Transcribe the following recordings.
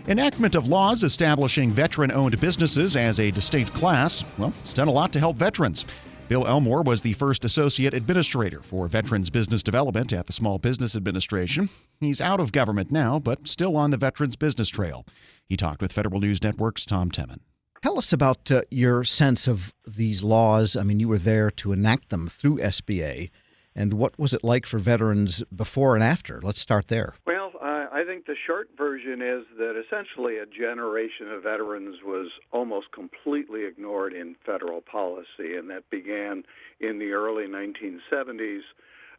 Enactment of laws establishing veteran-owned businesses as a distinct class, it's done a lot to help veterans. Bill Elmore was the first associate administrator for Veterans Business Development at the Small Business Administration. He's out of government now, but still on the Veterans Business Trail. He talked with Federal News Network's Tom Temin. Tell us about your sense of these laws. I mean, you were there to enact them through SBA. And what was it like for veterans before and after? Let's start there. Well, I think the short version is that essentially a generation of veterans was almost completely ignored in federal policy, and that began in the early 1970s.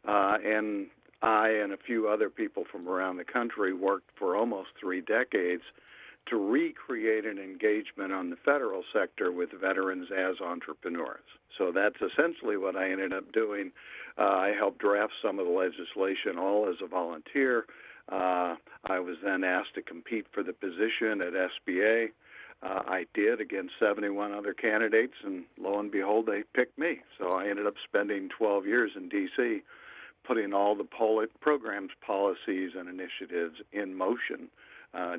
And I and a few other people from around the country worked for almost 3 decades to recreate an engagement on the federal sector with veterans as entrepreneurs. So that's essentially what I ended up doing. I helped draft some of the legislation, all as a volunteer. I was then asked to compete for the position at SBA. I did against 71 other candidates, and lo and behold, they picked me. So I ended up spending 12 years in D.C. putting all the programs, policies, and initiatives in motion.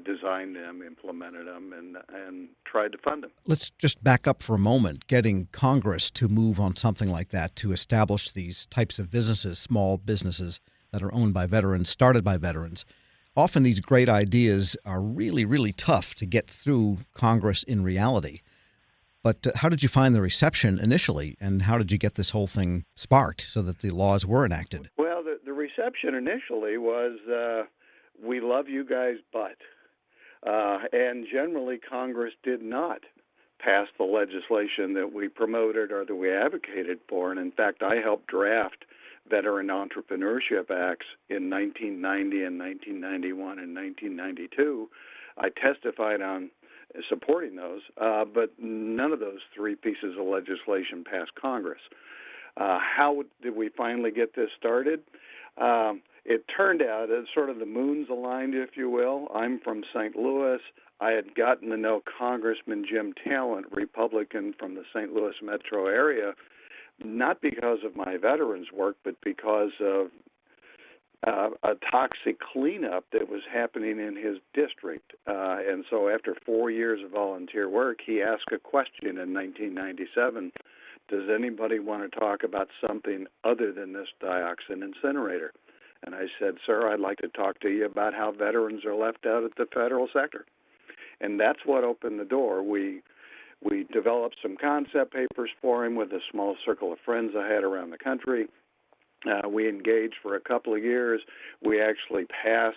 Designed them, implemented them, and tried to fund them. Let's just back up for a moment. Getting Congress to move on something like that, to establish these types of businesses, small businesses that are owned by veterans, started by veterans. Often these great ideas are really, really tough to get through Congress in reality. But how did you find the reception initially, and how did you get this whole thing sparked so that the laws were enacted? Well, the reception initially was, we love you guys, but. And generally, Congress did not pass the legislation that we promoted or that we advocated for. And in fact, I helped draft Veteran Entrepreneurship Acts in 1990 and 1991 and 1992. I testified on supporting those, but none of those 3 pieces of legislation passed Congress. How did we finally get this started? It turned out as sort of the moons aligned, if you will. I'm from St. Louis. I had gotten to know Congressman Jim Talent, Republican from the St. Louis metro area, not because of my veterans work, but because of a toxic cleanup that was happening in his district. And so after 4 years of volunteer work, he asked a question in 1997, does anybody want to talk about something other than this dioxin incinerator? And I said, sir, I'd like to talk to you about how veterans are left out of the federal sector. And that's what opened the door. We developed some concept papers for him with a small circle of friends I had around the country. We engaged for a couple of years. We actually passed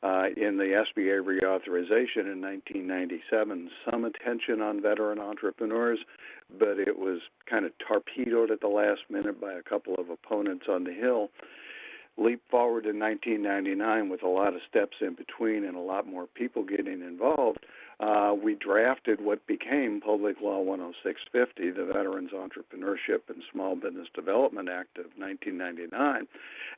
in the SBA reauthorization in 1997 some attention on veteran entrepreneurs, but it was kind of torpedoed at the last minute by a couple of opponents on the Hill. Leap forward to 1999 with a lot of steps in between and a lot more people getting involved. We drafted what became Public Law 10650, the Veterans Entrepreneurship and Small Business Development Act of 1999.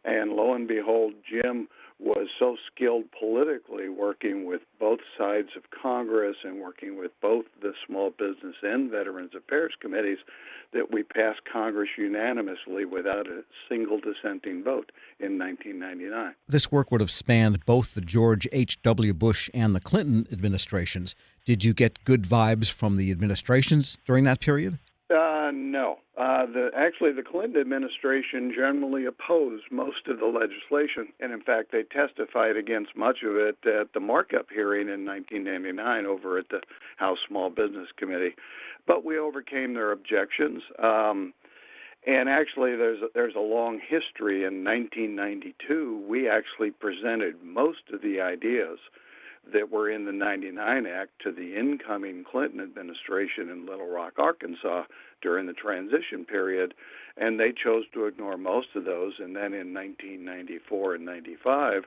And lo and behold, Jim was so skilled politically, working with both sides of Congress and working with both the Small Business and Veterans Affairs committees, that we passed Congress unanimously without a single dissenting vote in 1999. This work would have spanned both the George H.W. Bush and the Clinton administrations. Did you get good vibes from the administrations during that period? No. Actually, the Clinton administration generally opposed most of the legislation, and in fact, they testified against much of it at the markup hearing in 1999 over at the House Small Business Committee. But we overcame their objections. And actually, there's a long history. In 1992, we actually presented most of the ideas that were in the 99 Act to the incoming Clinton administration in Little Rock, Arkansas during the transition period, and they chose to ignore most of those. And then in 1994 and 95,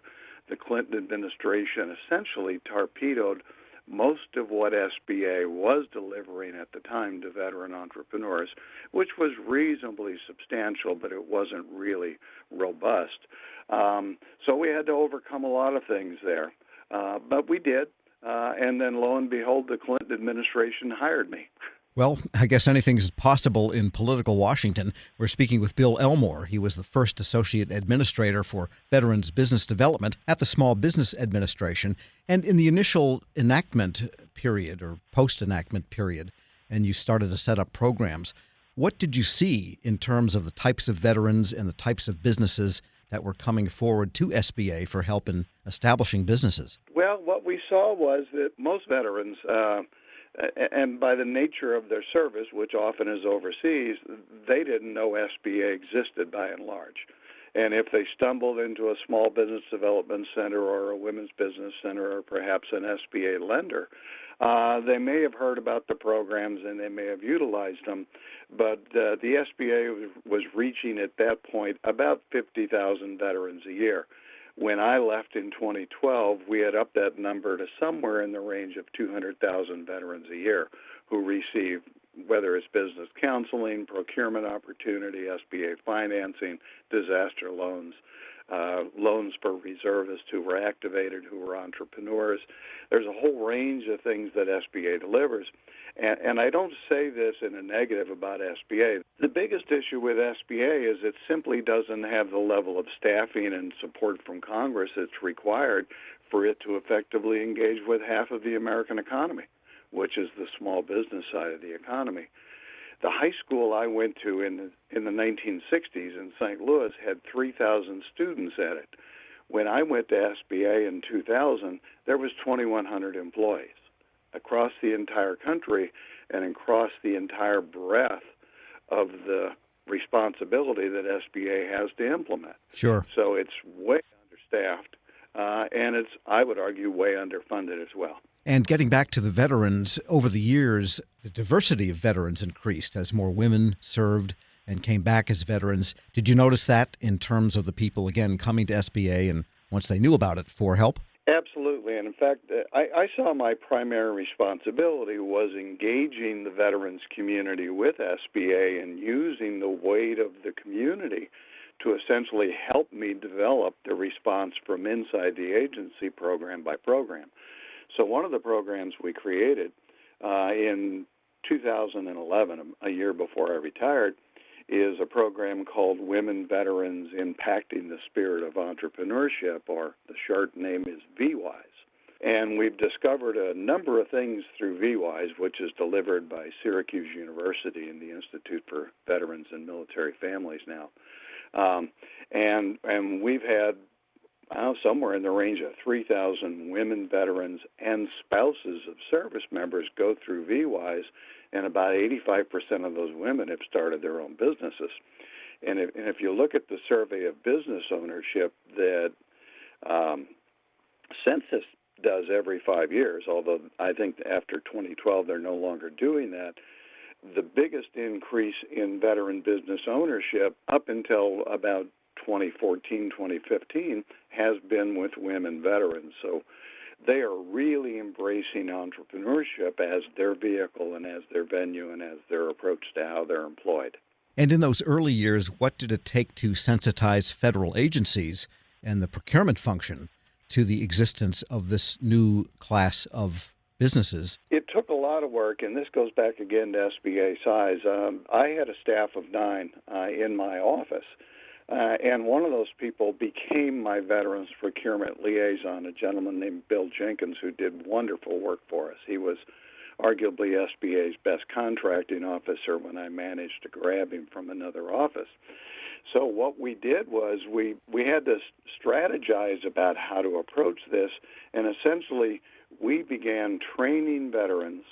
the Clinton administration essentially torpedoed most of what SBA was delivering at the time to veteran entrepreneurs, which was reasonably substantial, but it wasn't really robust. So we had to overcome a lot of things there. But we did, and then lo and behold, the Clinton administration hired me. Well, I guess anything is possible in political Washington. We're speaking with Bill Elmore. He was the first associate administrator for Veterans Business Development at the Small Business Administration. And in the initial enactment period or post-enactment period, and you started to set up programs, what did you see in terms of the types of veterans and the types of businesses that were coming forward to SBA for help in establishing businesses? Well, what we saw was that most veterans, and by the nature of their service, which often is overseas, they didn't know SBA existed by and large. And if they stumbled into a small business development center or a women's business center or perhaps an SBA lender, they may have heard about the programs and they may have utilized them, but the SBA was reaching at that point about 50,000 veterans a year. When I left in 2012, we had upped that number to somewhere in the range of 200,000 veterans a year who receive, whether it's business counseling, procurement opportunity, SBA financing, disaster loans, loans for reservists who were activated, who were entrepreneurs. There's a whole range of things that SBA delivers. And I don't say this in a negative about SBA. The biggest issue with SBA is it simply doesn't have the level of staffing and support from Congress that's required for it to effectively engage with half of the American economy, which is the small business side of the economy. The high school I went to in the 1960s in St. Louis had 3,000 students at it. When I went to SBA in 2000, there was 2,100 employees across the entire country and across the entire breadth of the responsibility that SBA has to implement. Sure. So it's way understaffed, and it's, I would argue, way underfunded as well. And getting back to the veterans, over the years, the diversity of veterans increased as more women served and came back as veterans. Did you notice that in terms of the people, again, coming to SBA and once they knew about it for help? Absolutely. And in fact, I saw my primary responsibility was engaging the veterans community with SBA and using the weight of the community to essentially help me develop the response from inside the agency program by program. So one of the programs we created in 2011, a year before I retired, is a program called Women Veterans Impacting the Spirit of Entrepreneurship, or the short name is VWISE. And we've discovered a number of things through VWISE, which is delivered by Syracuse University and the Institute for Veterans and Military Families now. And we've had somewhere in the range of 3,000 women veterans and spouses of service members go through VWISE, and about 85% of those women have started their own businesses. And if you look at the survey of business ownership that Census does every 5 years, although I think after 2012 they're no longer doing that, the biggest increase in veteran business ownership up until about 2014, 2015 has been with women veterans. So they are really embracing entrepreneurship as their vehicle and as their venue and as their approach to how they're employed. And in those early years, what did it take to sensitize federal agencies and the procurement function to the existence of this new class of businesses? It took a lot of work, and this goes back again to SBA size. I had a staff of 9 in my office. And one of those people became my veterans procurement liaison, a gentleman named Bill Jenkins, who did wonderful work for us. He was arguably SBA's best contracting officer when I managed to grab him from another office. So what we did was we had to strategize about how to approach this, and essentially we began training veterans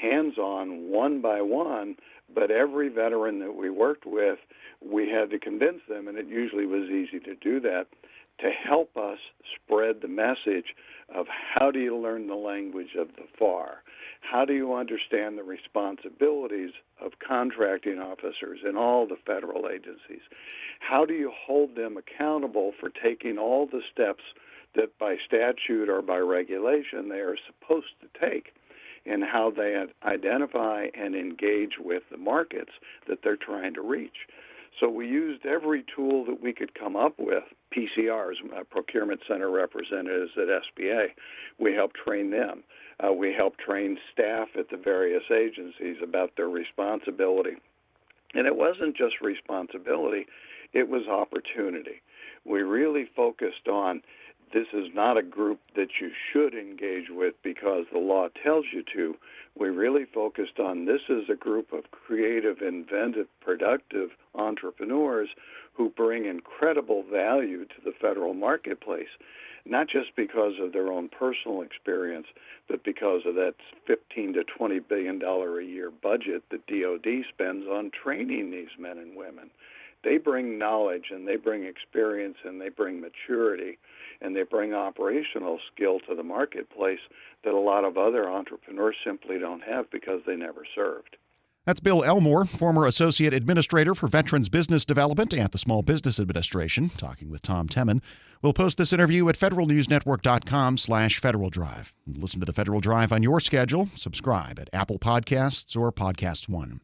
hands-on, one by one, but every veteran that we worked with, we had to convince them, and it usually was easy to do that, to help us spread the message of how do you learn the language of the FAR? How do you understand the responsibilities of contracting officers in all the federal agencies? How do you hold them accountable for taking all the steps that by statute or by regulation they are supposed to take, and how they identify and engage with the markets that they're trying to reach? So we used every tool that we could come up with. PCRs, procurement center representatives at SBA, we helped train them. We help train staff at the various agencies about their responsibility. And it wasn't just responsibility, it was opportunity. We really focused on this is not a group that you should engage with because the law tells you to. We really focused on this is a group of creative, inventive, productive entrepreneurs who bring incredible value to the federal marketplace, not just because of their own personal experience, but because of that $15 to $20 billion a year budget that DOD spends on training these men and women. They bring knowledge and they bring experience and they bring maturity and they bring operational skill to the marketplace that a lot of other entrepreneurs simply don't have because they never served. That's Bill Elmore, former Associate Administrator for Veterans Business Development at the Small Business Administration, talking with Tom Temin. We'll post this interview at federalnewsnetwork.com/Federal Drive. Listen to the Federal Drive on your schedule. Subscribe at Apple Podcasts or Podcast One.